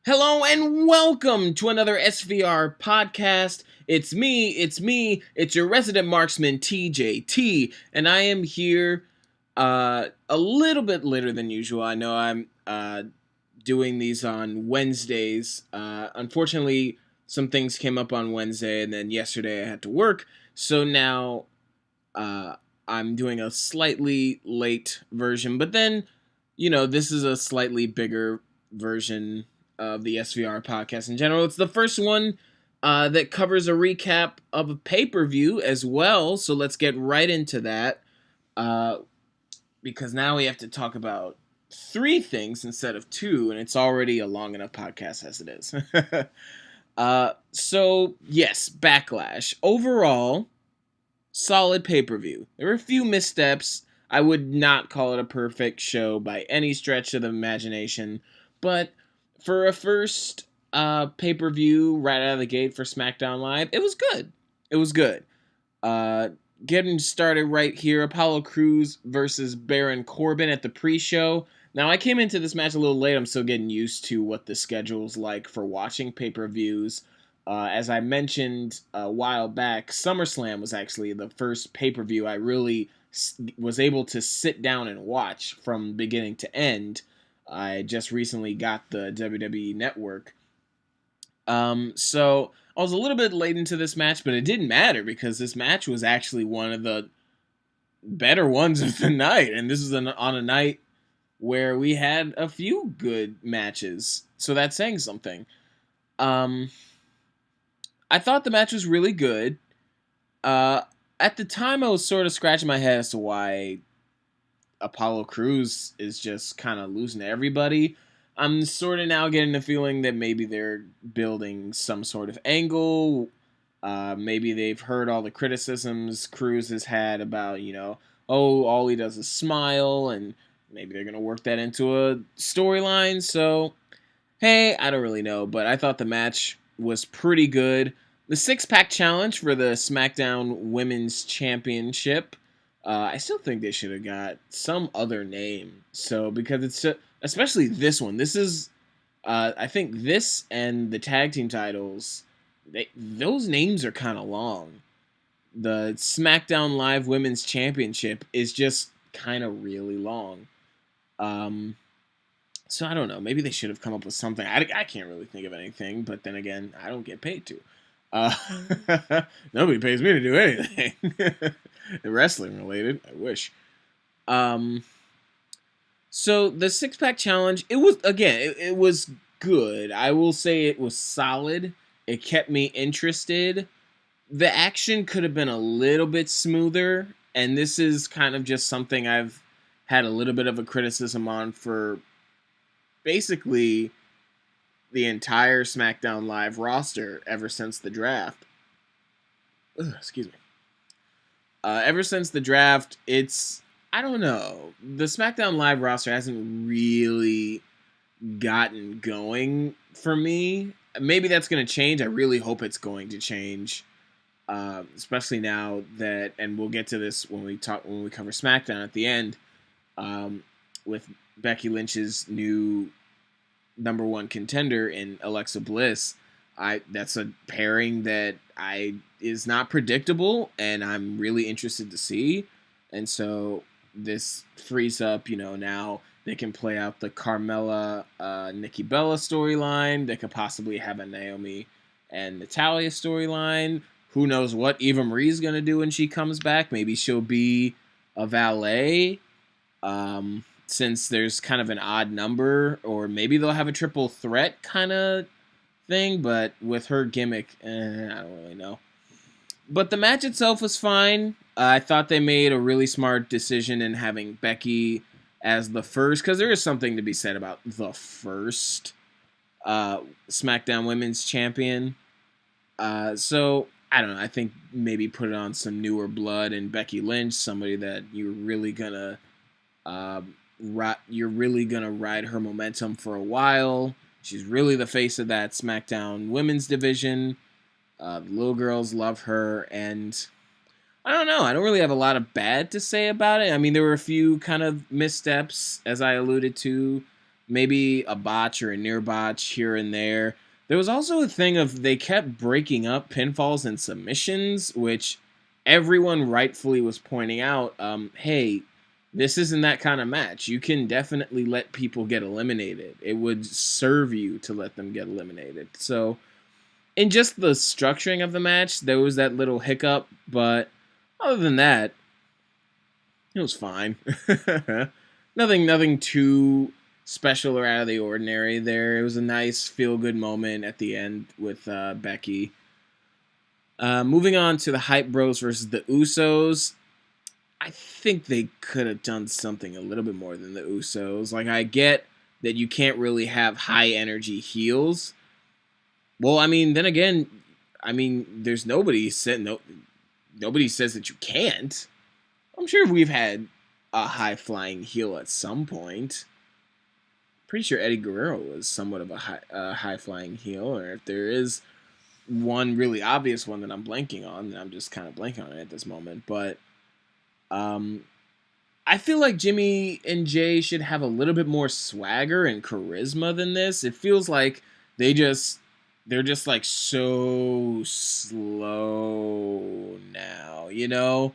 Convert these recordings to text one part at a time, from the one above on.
Hello and welcome to another SVR podcast. It's it's your resident marksman TJT, and I am here a little bit later than usual. I know I'm doing these on Wednesdays. Unfortunately, some things came up on Wednesday, and then yesterday I had to work, so now uh, I'm doing a slightly late version, but then, this is a slightly bigger version of the SVR podcast in general. It's the first one that covers a recap of a pay-per-view as well, so let's get right into that, because now we have to talk about three things instead of two, and it's already a long enough podcast as it is. So, yes, Backlash. Overall, solid pay-per-view. There were a few missteps. I would not call it a perfect show by any stretch of the imagination, but for a first pay-per-view right out of the gate for SmackDown Live, it was good. It was good. Getting started right here, Apollo Crews versus Baron Corbin at the pre-show. Now, I came into this match a little late. I'm still getting used to what the schedule's like for watching pay-per-views. As I mentioned a while back, SummerSlam was actually the first pay-per-view I really was able to sit down and watch from beginning to end. I just recently got the WWE Network. So I was a little bit late into this match, but it didn't matter because this match was actually one of the better ones of the night. And this was on a night where we had a few good matches. So that's saying something. I thought the match was really good. At the time, I was sort of scratching my head as to why Apollo Crews is just kind of losing to everybody. I'm sort of now getting the feeling that maybe they're building some sort of angle. Maybe they've heard all the criticisms Crews has had about, all he does is smile, and maybe they're going to work that into a storyline. So, hey, I don't really know, but I thought the match was pretty good. The six-pack challenge for the SmackDown Women's Championship, I still think they should have got some other name. So, because it's especially this one. This is, I think this and the tag team titles, those names are kind of long. The SmackDown Live Women's Championship is just kind of really long. So I don't know. Maybe they should have come up with something. I can't really think of anything, but then again, I don't get paid to. Nobody pays me to do anything. Wrestling related, I wish. So the six-pack challenge, it was, again, it was good. I will say it was solid. It kept me interested. The action could have been a little bit smoother, and this is kind of just something I've had a little bit of a criticism on for basically the entire SmackDown Live roster ever since the draft. Excuse me. Ever since the draft, I don't know. The SmackDown Live roster hasn't really gotten going for me. Maybe that's going to change. I really hope it's going to change. Especially now that, and we'll get to this when we cover SmackDown at the end, with Becky Lynch's new number one contender in Alexa Bliss. That's a pairing that is not predictable, and I'm really interested to see. And so this frees up, now they can play out the Carmella, Nikki Bella storyline. They could possibly have a Naomi and Natalya storyline. Who knows what Eva Marie's gonna do when she comes back? Maybe she'll be a valet. Since there's kind of an odd number, or maybe they'll have a triple threat kind of thing, but with her gimmick, I don't really know. But the match itself was fine. I thought they made a really smart decision in having Becky as the first, because there is something to be said about the first SmackDown Women's Champion. So, I don't know, I think maybe put it on some newer blood and Becky Lynch, somebody that you're really gonna ride her momentum for a while. She's really the face of that SmackDown women's division. The little girls love her, and I don't know. I don't really have a lot of bad to say about it. I mean, there were a few kind of missteps, as I alluded to. maybe a botch or a near botch here and there. There was also a thing of they kept breaking up pinfalls and submissions, which everyone rightfully was pointing out, hey, this isn't that kind of match. You can definitely let people get eliminated. It would serve you to let them get eliminated. So, in just the structuring of the match, there was that little hiccup, but other than that, it was fine. Nothing too special or out of the ordinary there. It was a nice feel-good moment at the end with Becky. Moving on to the Hype Bros versus the Usos. I think they could have done something a little bit more than the Usos. Like, I get that you can't really have high-energy heels. Well, I mean, then again, there's nobody says that you can't. I'm sure we've had a high-flying heel at some point. Pretty sure Eddie Guerrero was somewhat of a high-flying heel, or if there is one really obvious one that I'm blanking on, then I'm just kind of blanking on it at this moment. But I feel like Jimmy and Jay should have a little bit more swagger and charisma than this. It feels like they're just like so slow now, you know?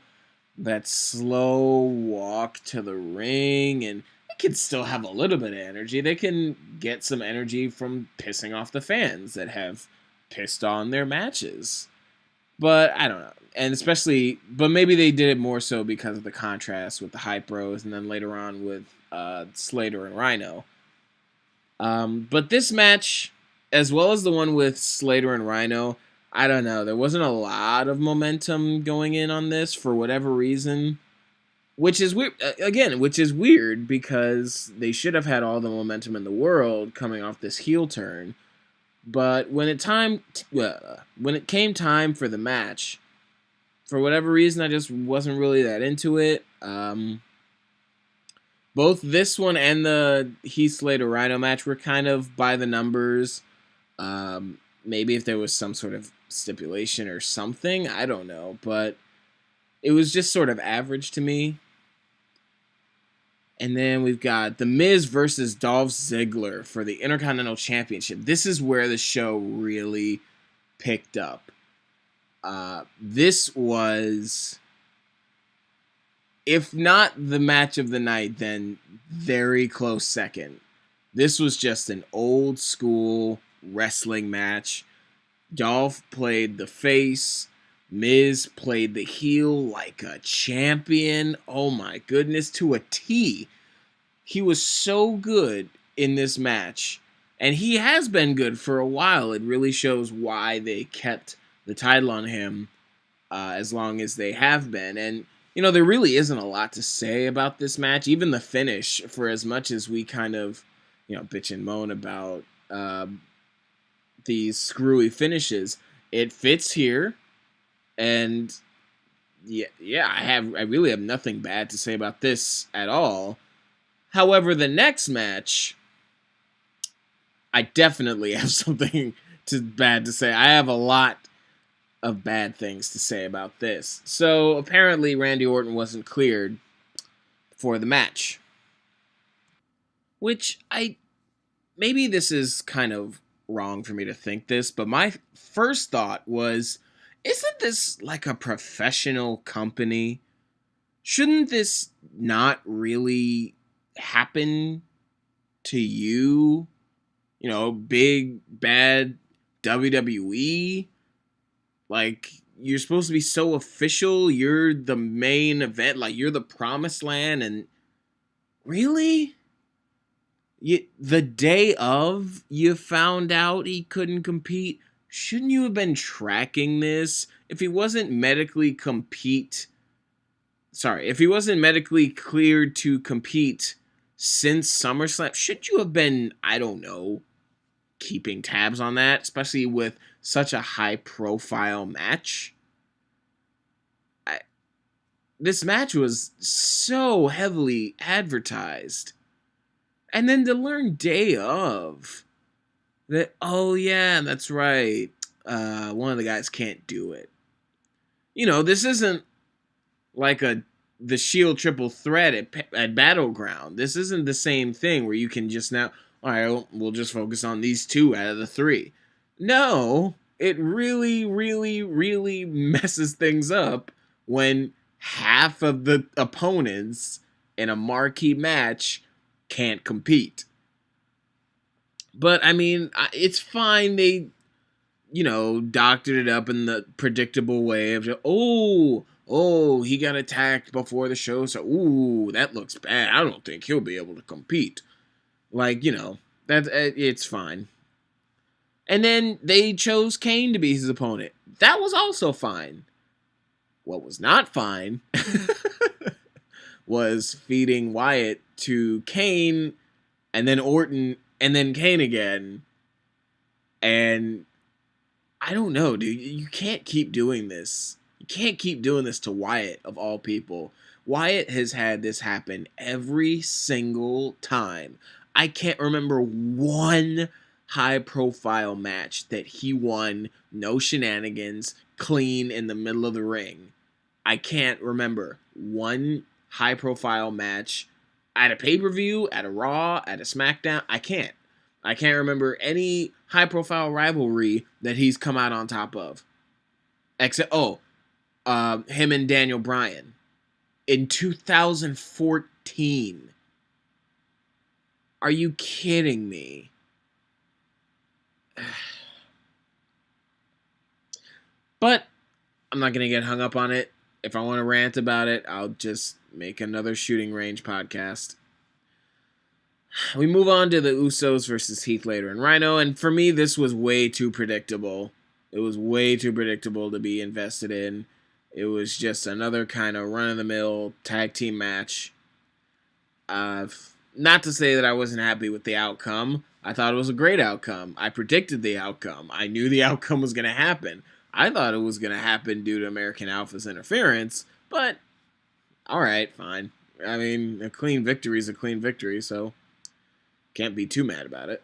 That slow walk to the ring, and they can still have a little bit of energy. They can get some energy from pissing off the fans that have pissed on their matches. But I don't know. And especially, but maybe they did it more so because of the contrast with the Hype Bros and then later on with Slater and Rhino. But this match, as well as the one with Slater and Rhino, I don't know. There wasn't a lot of momentum going in on this for whatever reason. Which is weird, which is weird because they should have had all the momentum in the world coming off this heel turn. But when it came time for the match, for whatever reason, I just wasn't really that into it. Both this one and the Heath Slater Rhino match were kind of by the numbers. Maybe if there was some sort of stipulation or something, I don't know. But it was just sort of average to me. And then we've got The Miz versus Dolph Ziggler for the Intercontinental Championship. This is where the show really picked up. This was, if not the match of the night, then very close second. This was just an old school wrestling match. Dolph played the face. Miz played the heel like a champion. Oh my goodness, to a T. He was so good in this match. And he has been good for a while. It really shows why they kept the title on him as long as they have been. And, you know, there really isn't a lot to say about this match. Even the finish, for as much as we kind of, you know, bitch and moan about these screwy finishes, it fits here. And yeah, I really have nothing bad to say about this at all. However, the next match, I definitely have something bad to say. I have a lot of bad things to say about this. So apparently Randy Orton wasn't cleared for the match. Which maybe this is kind of wrong for me to think this, but my first thought was, isn't this like a professional company? Shouldn't this not really happen to you? You know, big, bad WWE? Like, you're supposed to be so official. You're the main event. Like, you're the promised land. And really? The day of you found out he couldn't compete? Shouldn't you have been tracking this? If he wasn't medically cleared to compete since SummerSlam, should you have been, I don't know, keeping tabs on that, especially with such a high-profile match? This match was so heavily advertised. And then to learn day of that, oh yeah, that's right, one of the guys can't do it. You know, this isn't like a the Shield triple threat at Battleground. This isn't the same thing where you can just now, all right, we'll just focus on these two out of the three. No, it really, really, really messes things up when half of the opponents in a marquee match can't compete. But, I mean, it's fine. They, doctored it up in the predictable way of, he got attacked before the show, so, that looks bad. I don't think he'll be able to compete. Like, it's fine. And then they chose Kane to be his opponent. That was also fine. What was not fine was feeding Wyatt to Kane, and then Orton, and then Kane again. And I don't know, dude. You can't keep doing this. You can't keep doing this to Wyatt, of all people. Wyatt has had this happen every single time. I can't remember one high-profile match that he won, no shenanigans, clean in the middle of the ring. I can't remember one high-profile match at a pay-per-view, at a Raw, at a SmackDown. I can't remember any high-profile rivalry that he's come out on top of. Except, him and Daniel Bryan in 2014. Are you kidding me? But I'm not going to get hung up on it. If I want to rant about it, I'll just make another shooting range podcast. We move on to the Usos versus Heath Slater and Rhino, and for me, this was way too predictable. It was way too predictable to be invested in. It was just another kind of run-of-the-mill tag team match. Not to say that I wasn't happy with the outcome. I thought it was a great outcome. I predicted the outcome. I knew the outcome was going to happen. I thought it was going to happen due to American Alpha's interference, but alright, fine. I mean, a clean victory is a clean victory, so can't be too mad about it.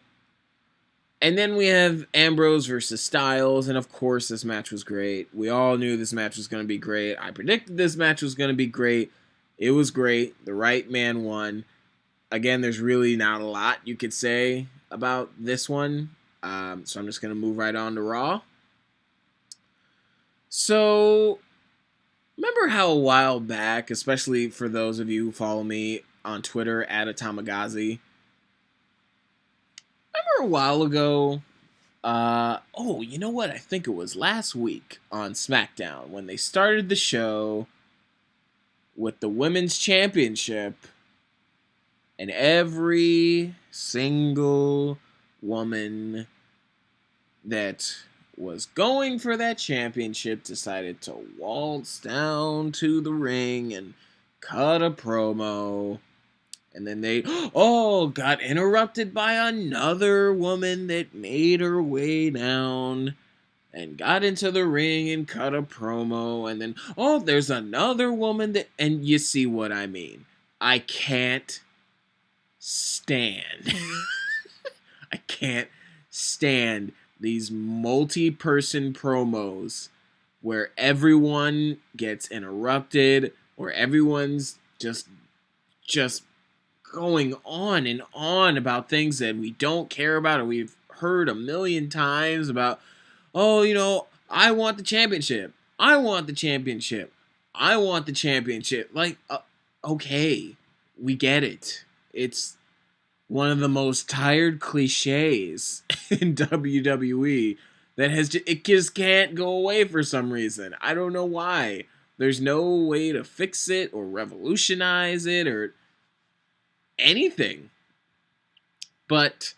And then we have Ambrose versus Styles, and of course this match was great. We all knew this match was going to be great. I predicted this match was going to be great. It was great. The right man won. Again, there's really not a lot you could say about this one, so I'm just going to move right on to Raw. So, remember how a while back, especially for those of you who follow me on Twitter at Atomagazi, remember a while ago, you know what? I think it was last week on SmackDown when they started the show with the Women's Championship, and every single woman that was going for that championship decided to waltz down to the ring and cut a promo. And then they, got interrupted by another woman that made her way down and got into the ring and cut a promo. And then, there's another woman that, and you see what I mean. I can't stand. I can't stand these multi-person promos where everyone gets interrupted or everyone's just going on and on about things that we don't care about or we've heard a million times about. I want the championship. I want the championship. I want the championship. Like, okay, we get it. It's one of the most tired cliches in WWE that it just can't go away for some reason. I don't know why. There's no way to fix it or revolutionize it or anything. But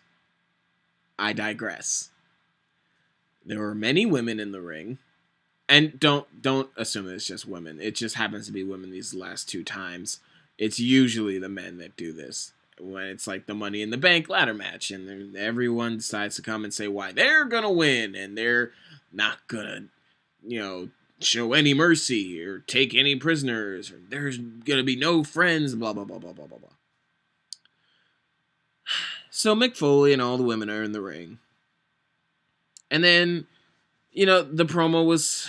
I digress. There were many women in the ring. And don't assume it's just women. It just happens to be women these last two times. It's usually the men that do this. When it's like the Money in the Bank ladder match and everyone decides to come and say why they're going to win and they're not going to, show any mercy or take any prisoners or there's going to be no friends, blah, blah, blah, blah, blah, blah, blah. So Mick Foley and all the women are in the ring. And then, the promo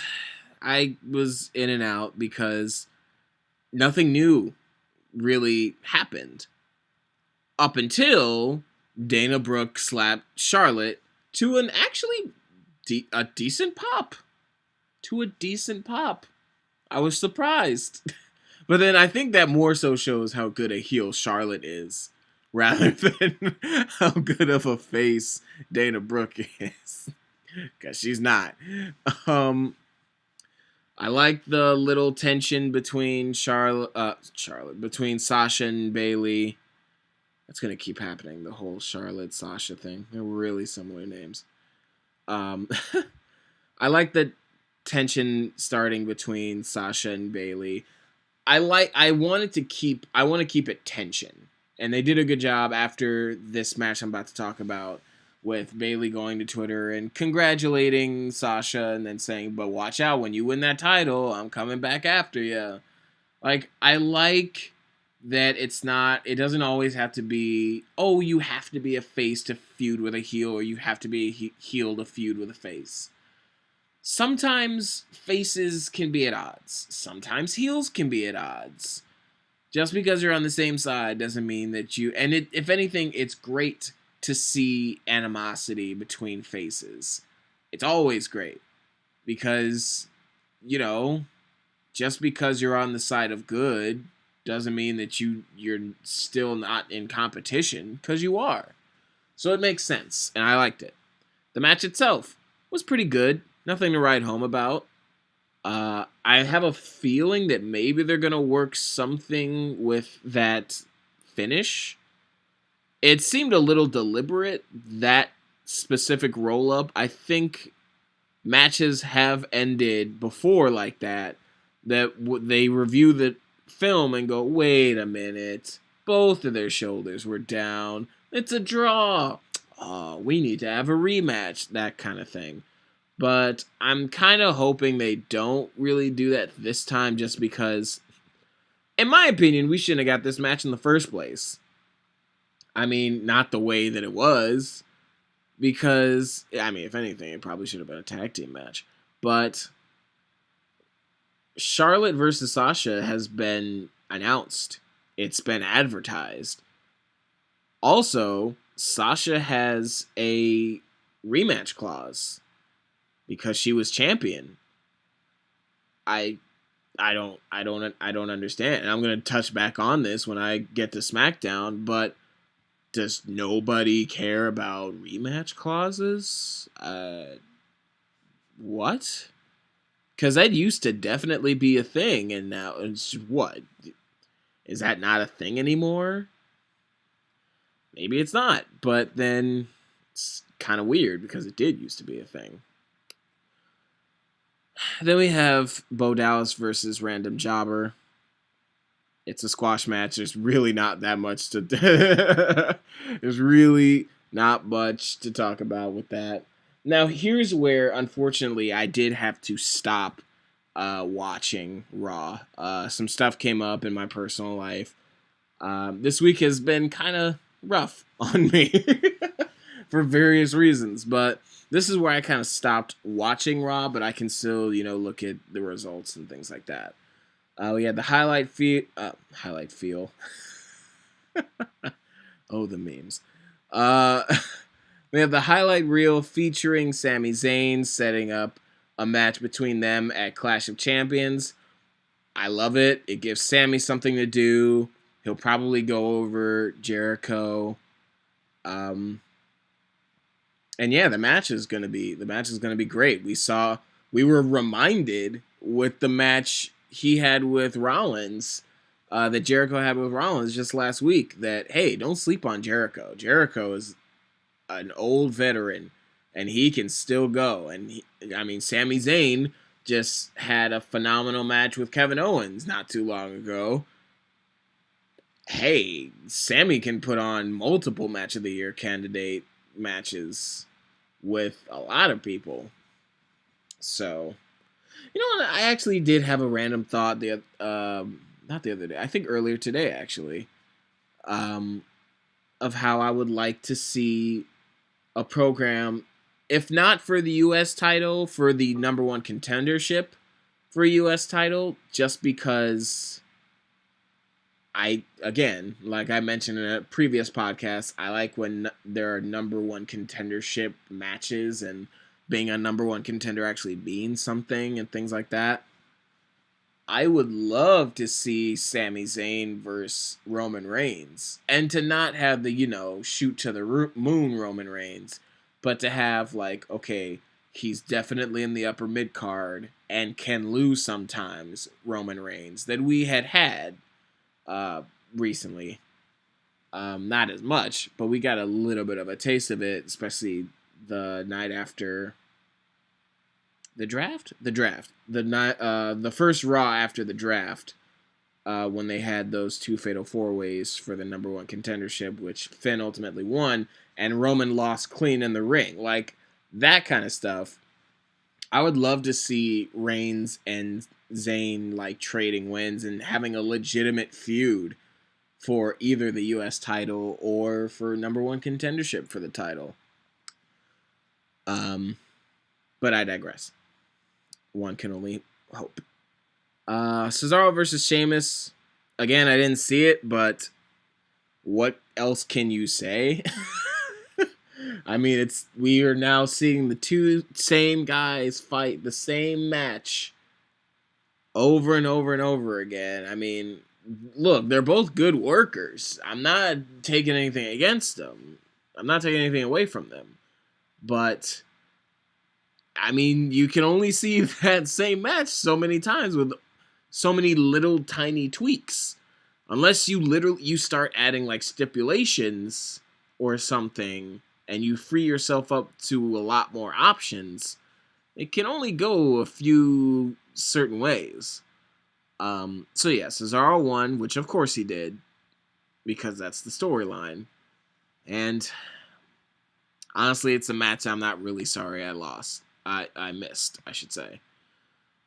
I was in and out because nothing new really happened up until Dana Brooke slapped Charlotte to an actually a decent pop. To a decent pop. I was surprised. But then I think that more so shows how good a heel Charlotte is rather than how good of a face Dana Brooke is. Because she's not. I like the little tension between between Sasha and Bayley. That's going to keep happening, the whole Charlotte-Sasha thing. They're really similar names. I like the tension starting between Sasha and Bayley. I want to keep it tension. And they did a good job after this match I'm about to talk about, with Bayley going to Twitter and congratulating Sasha and then saying, "But watch out, when you win that title, I'm coming back after you." Like, I like that it doesn't always have to be, oh, you have to be a face to feud with a heel, or you have to be a heel to feud with a face. Sometimes faces can be at odds. Sometimes heels can be at odds. Just because you're on the same side doesn't mean that if anything, it's great to see animosity between faces. It's always great. Because, just because you're on the side of good doesn't mean that you're still not in competition, because you are. So it makes sense, and I liked it. The match itself was pretty good. Nothing to write home about. I have a feeling that maybe they're going to work something with that finish. It seemed a little deliberate, that specific roll-up. I think matches have ended before like that they review the film and go, wait a minute, both of their shoulders were down. It's a draw. Oh, we need to have a rematch, that kind of thing. But I'm kind of hoping they don't really do that this time, just because, in my opinion, we shouldn't have got this match in the first place. I mean, not the way that it was, because, if anything, it probably should have been a tag team match. But Charlotte versus Sasha has been announced. It's been advertised. Also, Sasha has a rematch clause because she was champion. I don't understand. And I'm going to touch back on this when I get to SmackDown, but does nobody care about rematch clauses? What? Because that used to definitely be a thing, and now it's what? Is that not a thing anymore? Maybe it's not, but then it's kind of weird because it did used to be a thing. Then we have Bo Dallas versus Random Jobber. It's a squash match. There's really not that much to there's really not much to talk about with that. Now, here's where, unfortunately, I did have to stop watching Raw. Some stuff came up in my personal life. This week has been kind of rough on me for various reasons, but this is where I kind of stopped watching Raw, but I can still, look at the results and things like that. We had the highlight feel. Oh, the memes. We have the highlight reel featuring Sami Zayn setting up a match between them at Clash of Champions. I love it. It gives Sami something to do. He'll probably go over Jericho. And yeah, the match is gonna be great. We were reminded with the match he had with Rollins, that Jericho had with Rollins just last week, that, hey, don't sleep on Jericho. Jericho is an old veteran, and he can still go. And Sami Zayn just had a phenomenal match with Kevin Owens not too long ago. Hey, Sami can put on multiple Match of the Year candidate matches with a lot of people. So, you know what? I actually did have a random thought not the other day. I think earlier today, actually, of how I would like to see a program, if not for the U.S. title, for the number one contendership for a U.S. title, just because again, like I mentioned in a previous podcast, I like when there are number one contendership matches and being a number one contender actually means something and things like that. I would love to see Sami Zayn versus Roman Reigns, and to not have the shoot to the moon Roman Reigns, but to have like, okay, he's definitely in the upper mid card and can lose sometimes, Roman Reigns, that we had recently. Not as much, but we got a little bit of a taste of it, especially the night after the draft. The first Raw after the draft, when they had those two fatal four ways for the number one contendership, which Finn ultimately won, and Roman lost clean in the ring, like that kind of stuff. I would love to see Reigns and Zayn like trading wins and having a legitimate feud for either the U.S. title or for number one contendership for the title. But I digress. One can only hope. Cesaro versus Sheamus. Again, I didn't see it, but what else can you say? I mean, we are now seeing the two same guys fight the same match over and over and over again. I mean, look, they're both good workers. I'm not taking anything against them. I'm not taking anything away from them. But, I mean, you can only see that same match so many times with so many little tiny tweaks. Unless you start adding like stipulations or something and you free yourself up to a lot more options, it can only go a few certain ways. So yeah, Cesaro won, which of course he did, because that's the storyline. And honestly, it's a match I'm not really sorry I lost. I missed, I should say.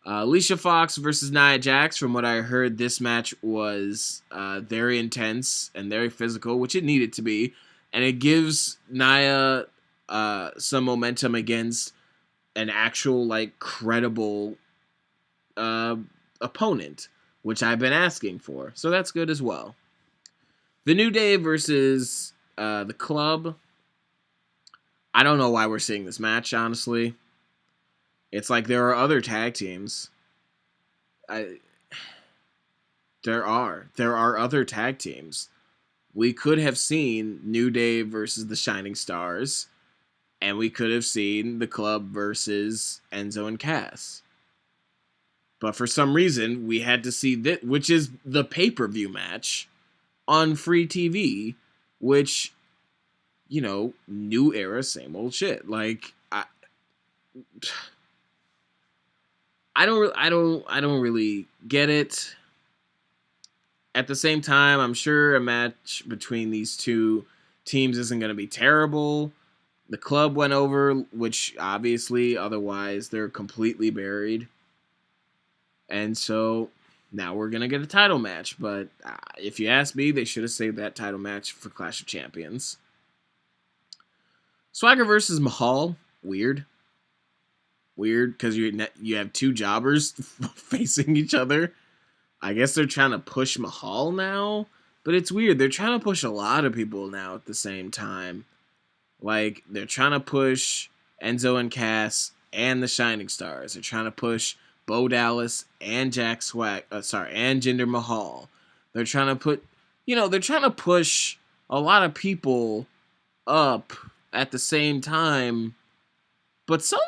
Alicia Fox versus Nia Jax. From what I heard, this match was very intense and very physical, which it needed to be. And it gives Nia some momentum against an actual, like, credible opponent, which I've been asking for. So that's good as well. The New Day versus the Club. I don't know why we're seeing this match, honestly. It's like there are other tag teams. There are other tag teams. We could have seen New Day versus the Shining Stars, and we could have seen the Club versus Enzo and Cass. But for some reason, we had to see this, which is the pay-per-view match on free TV, which, new era, same old shit. Like, I don't really get it. At the same time, I'm sure a match between these two teams isn't going to be terrible. The Club went over, which obviously, otherwise, they're completely buried. And so, now we're going to get a title match. But if you ask me, they should have saved that title match for Clash of Champions. Swagger versus Mahal. Weird, because you have two jobbers facing each other. I guess they're trying to push Mahal now, but it's weird. They're trying to push a lot of people now at the same time. Like, they're trying to push Enzo and Cass and the Shining Stars. They're trying to push Bo Dallas and and Jinder Mahal. They're trying to push a lot of people up at the same time, but some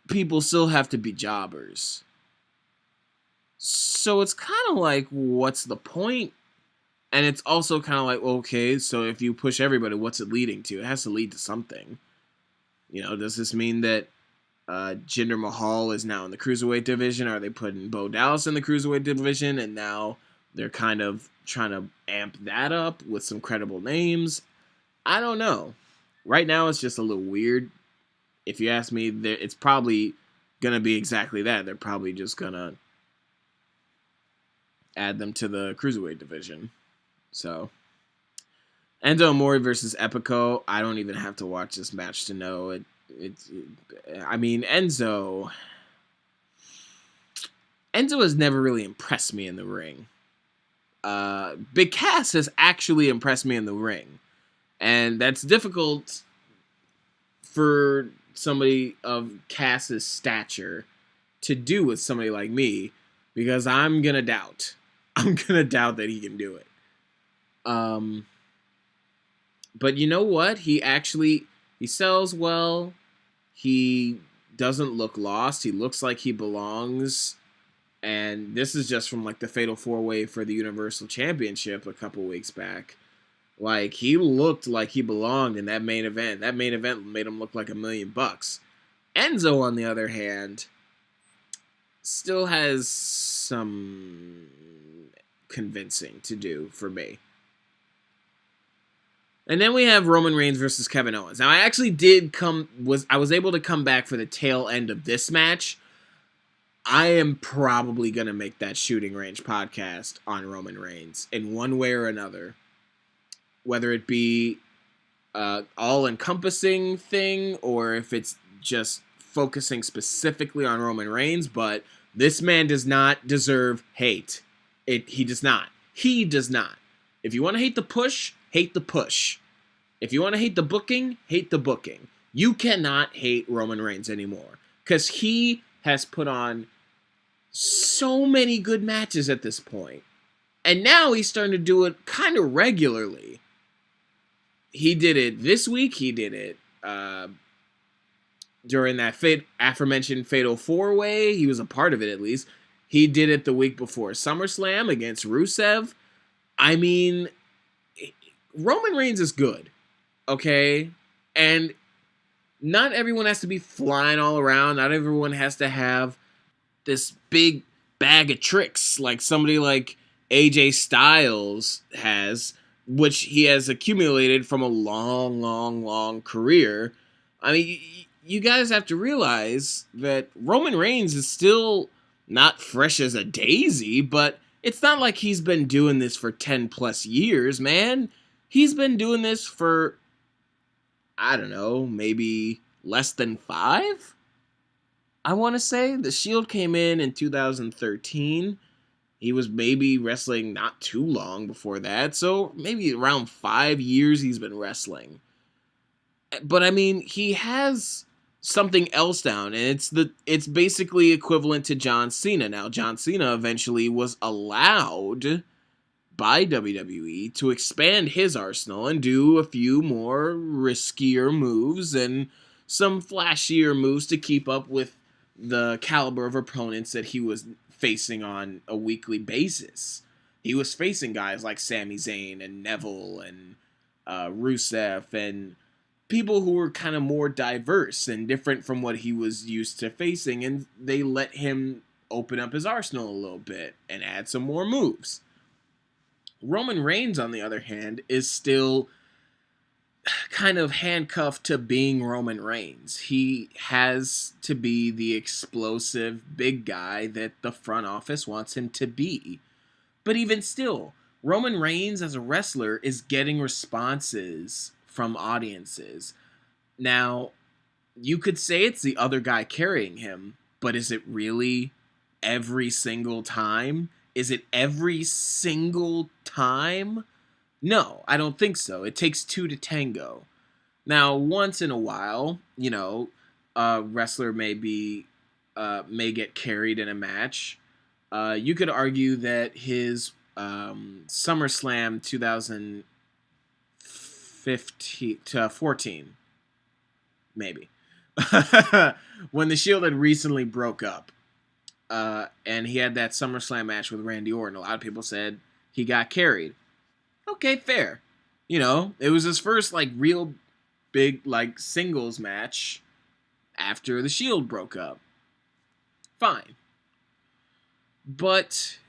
people still have to be jobbers. So it's kind of like, what's the point? And it's also kind of like, okay, so if you push everybody, what's it leading to? It has to lead to something. Does this mean that Jinder Mahal is now in the Cruiserweight division? Are they putting Bo Dallas in the Cruiserweight division, and now they're kind of trying to amp that up with some credible names? I don't know. Right now, it's just a little weird. If you ask me, it's probably going to be exactly that. They're probably just going to add them to the Cruiserweight division. So, Endo Amore versus Epico. I don't even have to watch this match to know it. I mean, Enzo has never really impressed me in the ring. Big Cass has actually impressed me in the ring. And that's difficult for somebody of Cass's stature to do with somebody like me, because I'm going to doubt. I'm going to doubt that he can do it. But you know what? He sells well. He doesn't look lost. He looks like he belongs. And this is just from like the Fatal 4-Way for the Universal Championship a couple weeks back. Like, he looked like he belonged in that main event. That main event made him look like $1 million. Enzo, on the other hand, still has some convincing to do for me. And then we have Roman Reigns versus Kevin Owens. Now, I actually I was able to come back for the tail end of this match. I am probably going to make that Shooting Range podcast on Roman Reigns in one way or another. Whether it be all-encompassing thing or if it's just focusing specifically on Roman Reigns, but this man does not deserve hate. He does not. He does not. If you want to hate the push, hate the push. If you want to hate the booking, hate the booking. You cannot hate Roman Reigns anymore because he has put on so many good matches at this point. And now he's starting to do it kind of regularly. He did it this week. He did it during that aforementioned Fatal 4-Way. He was a part of it, at least. He did it the week before SummerSlam against Rusev. I mean, Roman Reigns is good, okay? And not everyone has to be flying all around. Not everyone has to have this big bag of tricks like somebody like AJ Styles has, which he has accumulated from a long career. I mean, you guys have to realize that Roman Reigns is still not fresh as a daisy, but it's not like he's been doing this for 10 plus years, man. He's been doing this for, I don't know, maybe less than 5? I want to say the Shield came in 2013. He was maybe wrestling not too long before that, so maybe around 5 years he's been wrestling. But I mean, he has something else down, and it's basically equivalent to John Cena. Now, John Cena eventually was allowed by WWE to expand his arsenal and do a few more riskier moves and some flashier moves to keep up with the caliber of opponents that he was facing on a weekly basis. He was facing guys like Sami Zayn and Neville and Rusev and people who were kind of more diverse and different from what he was used to facing, and they let him open up his arsenal a little bit and add some more moves. Roman Reigns, on the other hand, is still kind of handcuffed to being Roman Reigns. He has to be the explosive big guy that the front office wants him to be. But even still, Roman Reigns as a wrestler is getting responses from audiences. Now, you could say it's the other guy carrying him, but is it really every single time? Is it every single time? No, I don't think so. It takes 2 to tango. Now, once in a while, a wrestler may get carried in a match. You could argue that his SummerSlam 2015 to 14, maybe, when the Shield had recently broke up, and he had that SummerSlam match with Randy Orton, a lot of people said he got carried. Okay, fair. It was his first, real big, singles match after the Shield broke up. Fine. But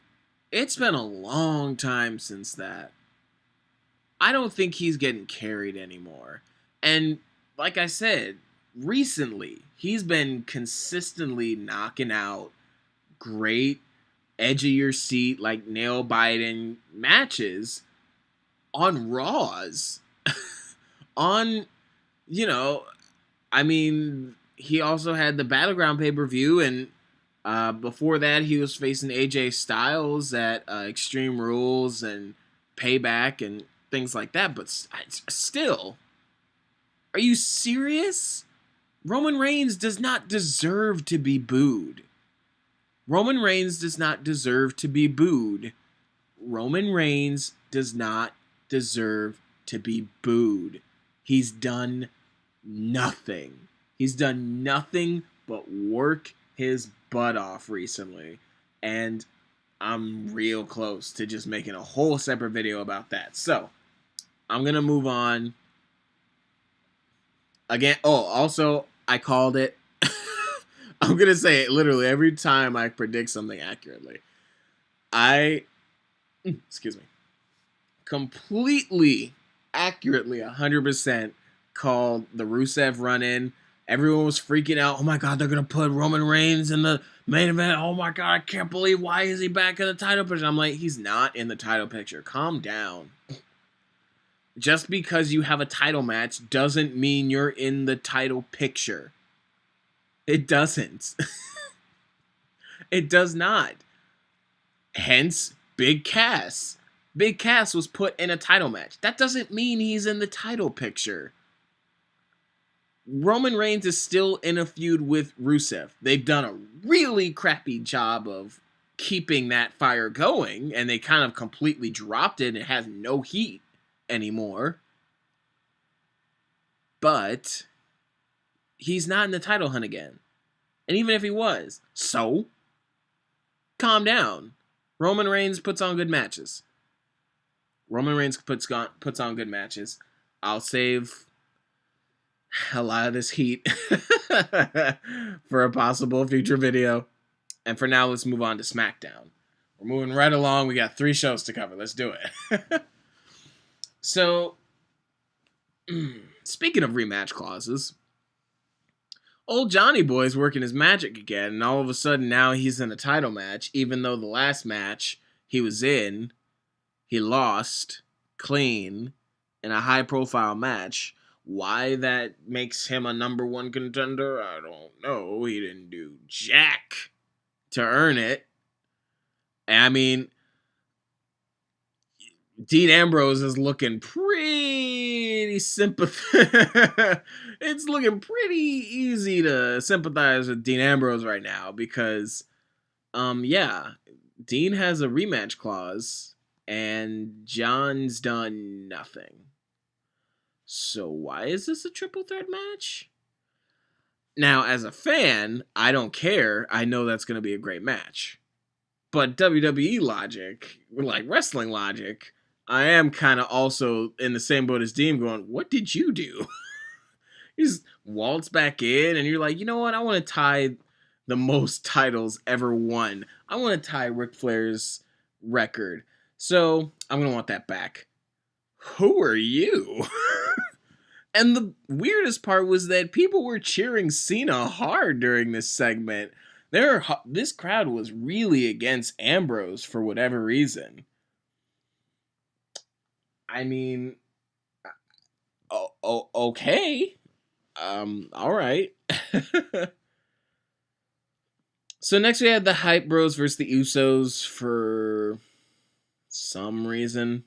it's been a long time since that. I don't think he's getting carried anymore. And, like I said, recently, he's been consistently knocking out great, edge-of-your-seat, nail-biting matches on Raws. He also had the Battleground pay-per-view, and Before that, he was facing AJ Styles at Extreme Rules and Payback and things like that. But still, are you serious? Roman Reigns does not deserve to be booed. Roman Reigns does not deserve to be booed. Roman Reigns does not deserve to be booed. He's done nothing. He's done nothing but work his butt off recently. And I'm real close to just making a whole separate video about that. So, I'm going to move on. Again, also, I called it. I'm going to say it literally every time I predict something accurately. Excuse me, completely, accurately, 100% called the Rusev run-in. Everyone was freaking out. Oh my God, they're going to put Roman Reigns in the main event. Oh my God, I can't believe, why is he back in the title picture? I'm like, he's not in the title picture. Calm down. Just because you have a title match doesn't mean you're in the title picture. It doesn't. It does not. Hence, Big Cass. Big Cass was put in a title match. That doesn't mean he's in the title picture. Roman Reigns is still in a feud with Rusev. They've done a really crappy job of keeping that fire going, and they kind of completely dropped it and it has no heat anymore. But he's not in the title hunt again. And even if he was, so calm down. Roman Reigns puts on good matches. Roman Reigns puts on good matches. I'll save a lot of this heat for a possible future video. And for now, let's move on to SmackDown. We're moving right along. We got 3 shows to cover. Let's do it. So, speaking of rematch clauses, old Johnny Boy's working his magic again, and all of a sudden now he's in a title match, even though the last match he was in, he lost clean in a high-profile match. Why that makes him a #1 contender, I don't know. He didn't do jack to earn it. And I mean, Dean Ambrose is looking pretty sympathetic. It's looking pretty easy to sympathize with Dean Ambrose right now because, yeah, Dean has a rematch clause and John's done nothing. So why is this a triple threat match? Now, as a fan, I don't care. I know that's going to be a great match. But WWE logic, like wrestling logic, I am kind of also in the same boat as Dean going, what did you do? You just waltz back in and you're like, you know what? I want to tie the most titles ever won. I want to tie Ric Flair's record. So I'm going to want that back. Who are you? And the weirdest part was that people were cheering Cena hard during this segment. This crowd was really against Ambrose for whatever reason. I mean, okay. All right. So next we had the Hype Bros versus the Usos for some reason.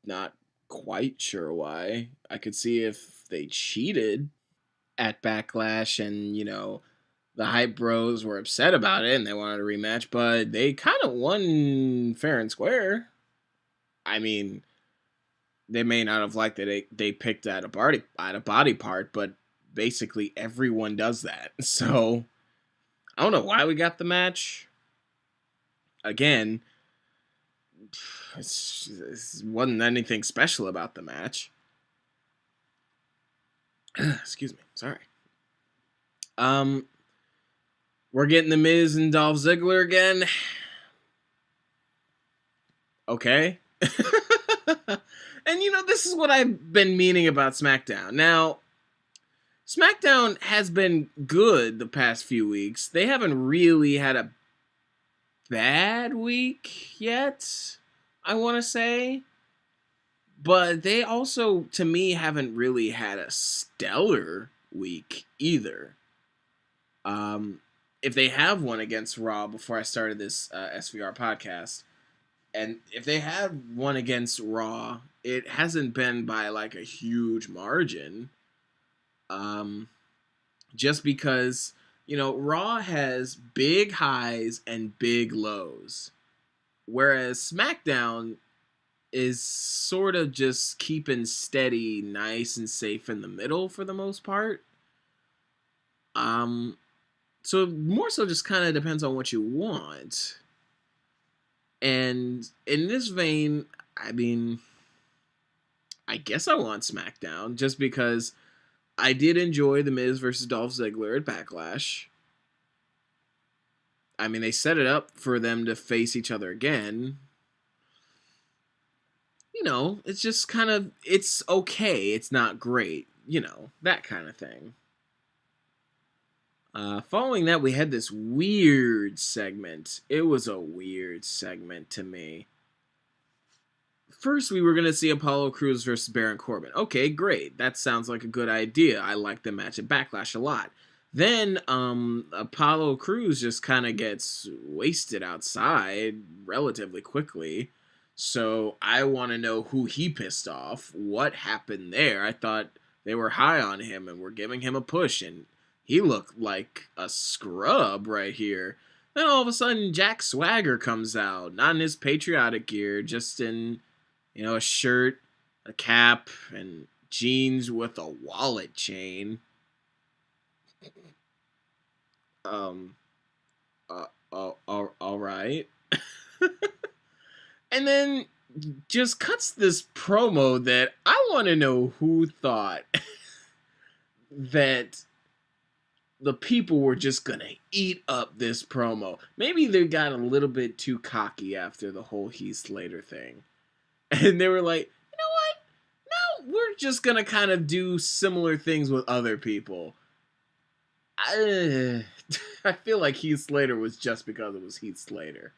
Not quite sure why. I could see if they cheated at Backlash and, the Hype Bros were upset about it and they wanted a rematch, but they kind of won fair and square. I mean, they may not have liked that they picked at a body part, but basically everyone does that. So, I don't know why we got the match. Again, it wasn't anything special about the match. Excuse me. Sorry. We're getting The Miz and Dolph Ziggler again. Okay. And this is what I've been meaning about SmackDown. Now, SmackDown has been good the past few weeks. They haven't really had a bad week yet, I want to say. But they also, to me, haven't really had a stellar week either. Um, if they have one against Raw before I started this SVR podcast, and if they had one against Raw, it hasn't been by like a huge margin. Um, just because, Raw has big highs and big lows, whereas SmackDown is sort of just keeping steady, nice and safe in the middle for the most part. So more so just kind of depends on what you want. And in this vein, I mean, I guess I want SmackDown just because I did enjoy The Miz versus Dolph Ziggler at Backlash. I mean, they set it up for them to face each other again. It's just kind of, it's okay. It's not great. That kind of thing. Following that, we had this weird segment. It was a weird segment to me. First, we were going to see Apollo Crews versus Baron Corbin. Okay, great. That sounds like a good idea. I like the match at Backlash a lot. Then, Apollo Crews just kind of gets wasted outside relatively quickly. So, I want to know who he pissed off. What happened there? I thought they were high on him and were giving him a push, and he looked like a scrub right here. Then all of a sudden, Jack Swagger comes out. Not in his patriotic gear, just in, a shirt, a cap, and jeans with a wallet chain. All right. And then just cuts this promo that I want to know who thought that the people were just going to eat up this promo. Maybe they got a little bit too cocky after the whole Heath Slater thing. And they were like, you know what? Now we're just going to kind of do similar things with other people. I feel like Heath Slater was just because it was Heath Slater.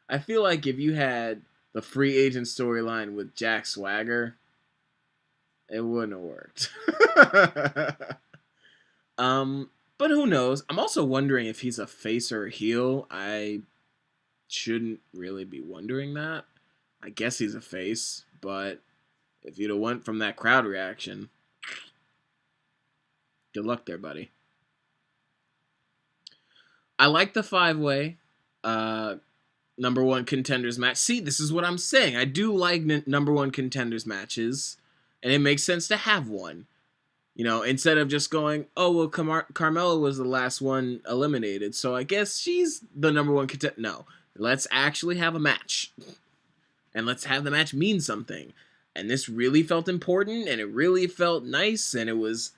I feel like if you had the free agent storyline with Jack Swagger, it wouldn't have worked. But who knows? I'm also wondering if he's a face or a heel. I shouldn't really be wondering that. I guess he's a face, but if you'd have went from that crowd reaction, good luck there, buddy. I like the 5-way number one contenders match. See, this is what I'm saying. I do like number one contenders matches, and it makes sense to have one. Instead of just going, oh, well, Carmella was the last one eliminated, so I guess she's the number one contender. No, let's actually have a match. And let's have the match mean something. And this really felt important, and it really felt nice, and it was,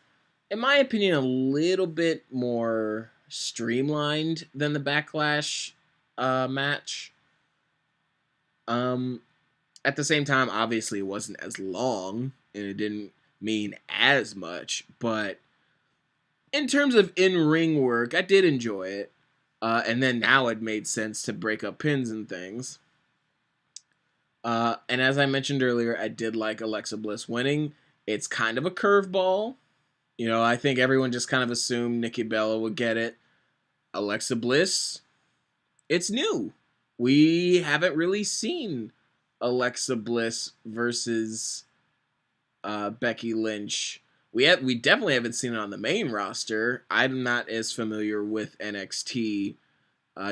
in my opinion, a little bit more streamlined than the Backlash match. At the same time, obviously, it wasn't as long, and it didn't mean as much, but in terms of in-ring work, I did enjoy it. And then now it made sense to break up pins and things. And as I mentioned earlier, I did like Alexa Bliss winning. It's kind of a curveball. I think everyone just kind of assumed Nikki Bella would get it. Alexa Bliss, it's new. We haven't really seen Alexa Bliss versus Becky Lynch. We definitely haven't seen it on the main roster. I'm not as familiar with NXT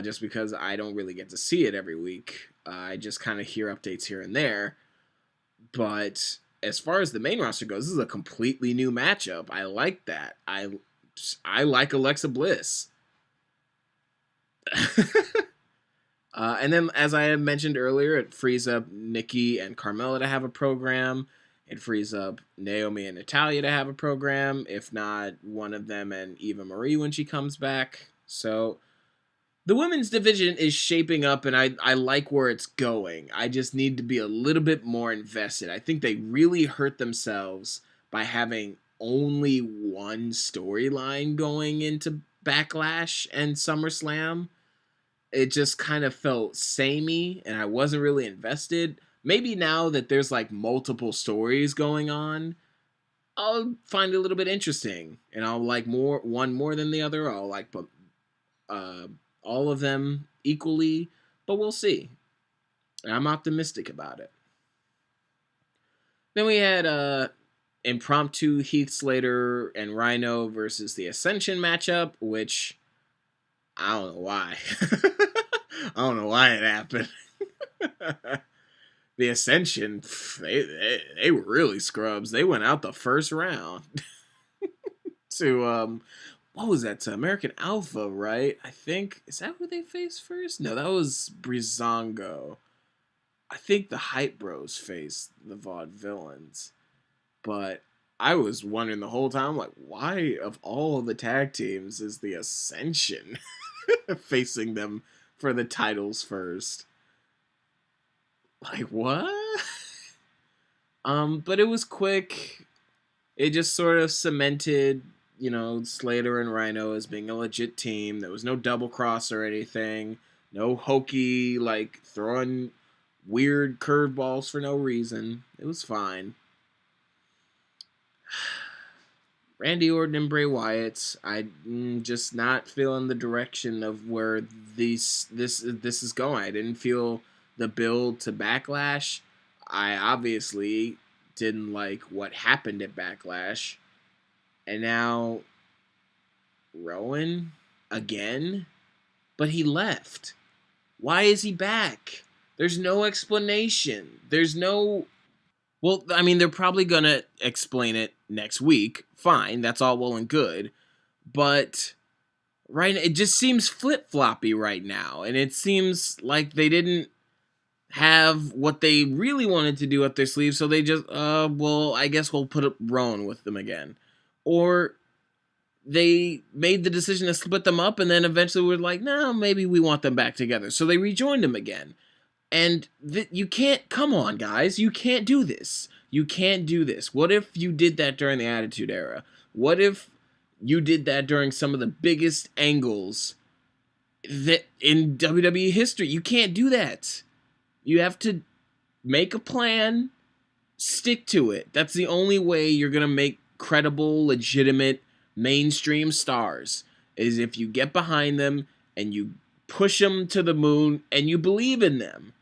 just because I don't really get to see it every week. I just kind of hear updates here and there. But as far as the main roster goes, this is a completely new matchup. I like that. I like Alexa Bliss. And then, as I had mentioned earlier, it frees up Nikki and Carmella to have a program. It frees up Naomi and Natalya to have a program, if not one of them and Eva Marie when she comes back. So the women's division is shaping up, and I like where it's going. I just need to be a little bit more invested. I think they really hurt themselves by having only one storyline going into Backlash and SummerSlam. It just kind of felt samey, and I wasn't really invested. Maybe now that there's like multiple stories going on, I'll find it a little bit interesting, and I'll like one more than the other. I'll like all of them equally, but we'll see. I'm optimistic about it. Then we had impromptu Heath Slater and Rhino versus the Ascension matchup, which I don't know why. I don't know why it happened. The Ascension, they were really scrubs. They went out the first round to what was that? To American Alpha, right? I think, is that who they faced first? No, that was Breezango. I think the Hype Bros faced the Vaudevillains. But I was wondering the whole time, like, why of all of the tag teams is the Ascension facing them for the titles first? Like, what? But it was quick. It just sort of cemented, Slater and Rhino as being a legit team. There was no double cross or anything. No hokey, like, throwing weird curveballs for no reason. It was fine. Randy Orton and Bray Wyatt. I'm just not feeling the direction of where this is going. I didn't feel the build to Backlash. I obviously didn't like what happened at Backlash. And now Rowan again? But he left. Why is he back? There's no explanation. There's no... Well, I mean, they're probably going to explain it next week. Fine, that's all well and good. But right, it just seems flip-floppy right now. And it seems like they didn't have what they really wanted to do up their sleeve. So they just, well, I guess we'll put Rowan with them again. Or they made the decision to split them up and then eventually were like, no, maybe we want them back together. So they rejoined them again. And you can't, come on, guys, you can't do this. You can't do this. What if you did that during the Attitude Era? What if you did that during some of the biggest angles that in WWE history? You can't do that. You have to make a plan, stick to it. That's the only way you're going to make credible, legitimate, mainstream stars, is if you get behind them and you push them to the moon and you believe in them.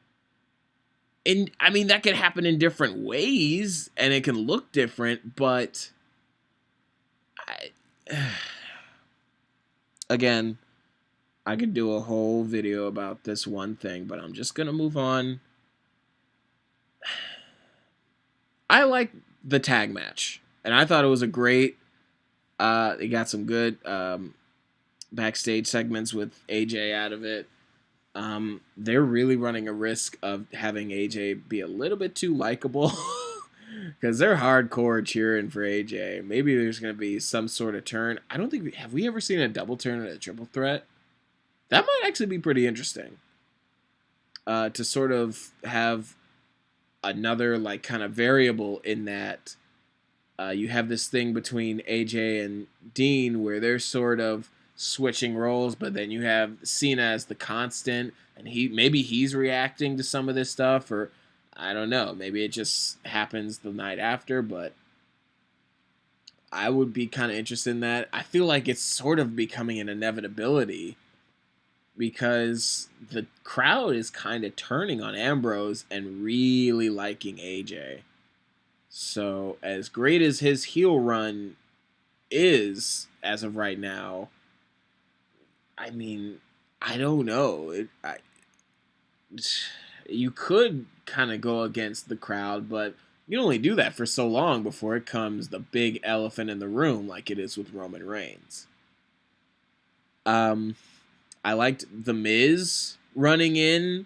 And, I mean, that can happen in different ways, and it can look different, but... Again, I could do a whole video about this one thing, but I'm just going to move on. I like the tag match, and I thought it was a great... They got some good backstage segments with AJ out of it. They're really running a risk of having AJ be a little bit too likable because they're hardcore cheering for AJ. Maybe there's going to be some sort of turn. I don't think have we ever seen a double turn at a triple threat? That might actually be pretty interesting. To sort of have another like kind of variable in that you have this thing between AJ and Dean where they're sort of switching roles, but then you have Cena as the constant, and maybe he's reacting to some of this stuff, or I don't know, maybe it just happens the night after, but I would be kind of interested in that. I feel like it's sort of becoming an inevitability because the crowd is kind of turning on Ambrose and really liking AJ. So as great as his heel run is as of right now, I mean, I don't know. You could kind of go against the crowd, but you can only do that for so long before it comes the big elephant in the room like it is with Roman Reigns. I liked The Miz running in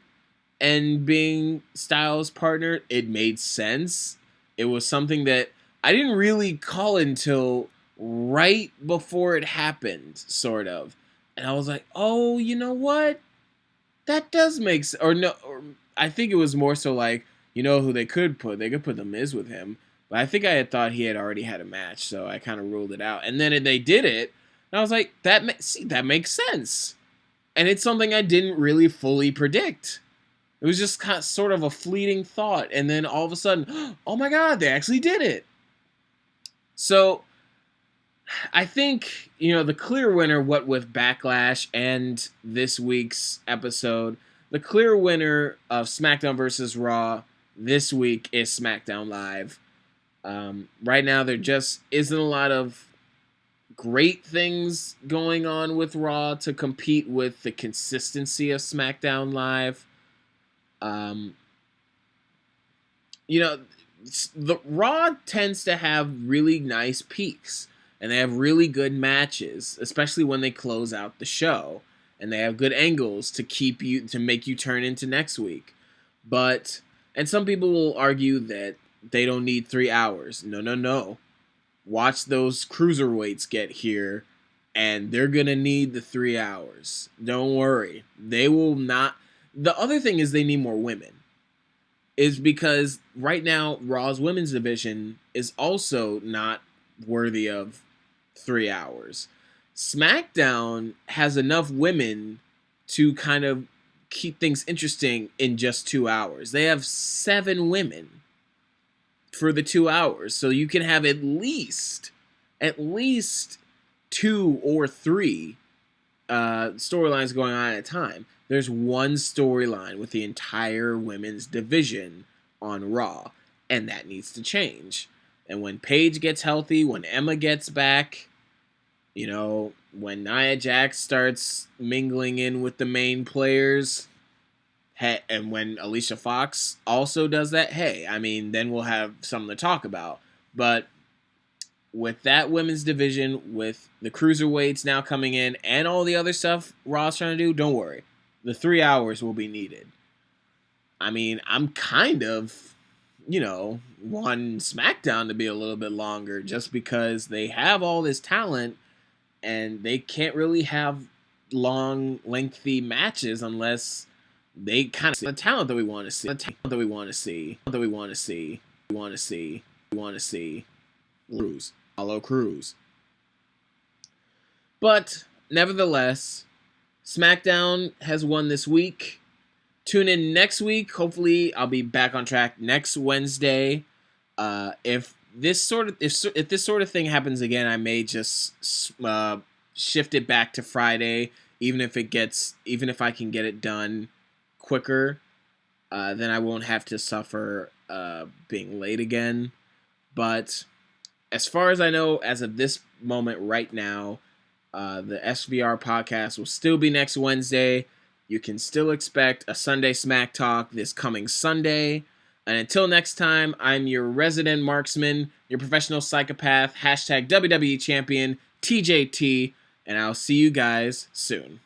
and being Styles' partner. It made sense. It was something that I didn't really call until right before it happened, sort of. And I was like, oh, you know what? That does make sense. Or I think it was more so like, you know who they could put? They could put The Miz with him. But I think I had thought he had already had a match, so I kind of ruled it out. And then they did it, and I was like, that makes sense. And it's something I didn't really fully predict. It was just kind of sort of a fleeting thought. And then all of a sudden, oh my God, they actually did it. So... I think, the clear winner, what with Backlash and this week's episode, the clear winner of SmackDown versus Raw this week is SmackDown Live. Right now, there just isn't a lot of great things going on with Raw to compete with the consistency of SmackDown Live. Um, the Raw tends to have really nice peaks, and they have really good matches, especially when they close out the show, and they have good angles to make you turn into next week. And some people will argue that they don't need 3 hours. No. Watch those cruiserweights get here, and they're gonna need the 3 hours. Don't worry, they will not. The other thing is they need more women. Is because right now Raw's women's division is also not worthy of 3 hours. SmackDown has enough women to kind of keep things interesting in just 2 hours. They have 7 women for the 2 hours, so you can have at least 2 or 3 storylines going on at a time. There's one storyline with the entire women's division on Raw, and that needs to change. And when Paige gets healthy, when Emma gets back, when Nia Jax starts mingling in with the main players, and when Alicia Fox also does that, then we'll have something to talk about. But with that women's division, with the cruiserweights now coming in, and all the other stuff Raw's trying to do, don't worry. The 3 hours will be needed. I'm kind of, wanting SmackDown to be a little bit longer just because they have all this talent and they can't really have long, lengthy matches unless they kind of see the talent that we want to see. The talent that we want to see. That we want to see. We want to see. We want to see. Cruz. Apollo Crews. But, nevertheless, SmackDown has won this week. Tune in next week. Hopefully, I'll be back on track next Wednesday. If this sort of thing happens again, I may just shift it back to Friday, even if I can get it done quicker. Then I won't have to suffer being late again. But as far as I know, as of this moment right now, the SVR podcast will still be next Wednesday. You can still expect a Sunday Smack Talk this coming Sunday. And until next time, I'm your resident marksman, your professional psychopath, #WWE champion, TJT, and I'll see you guys soon.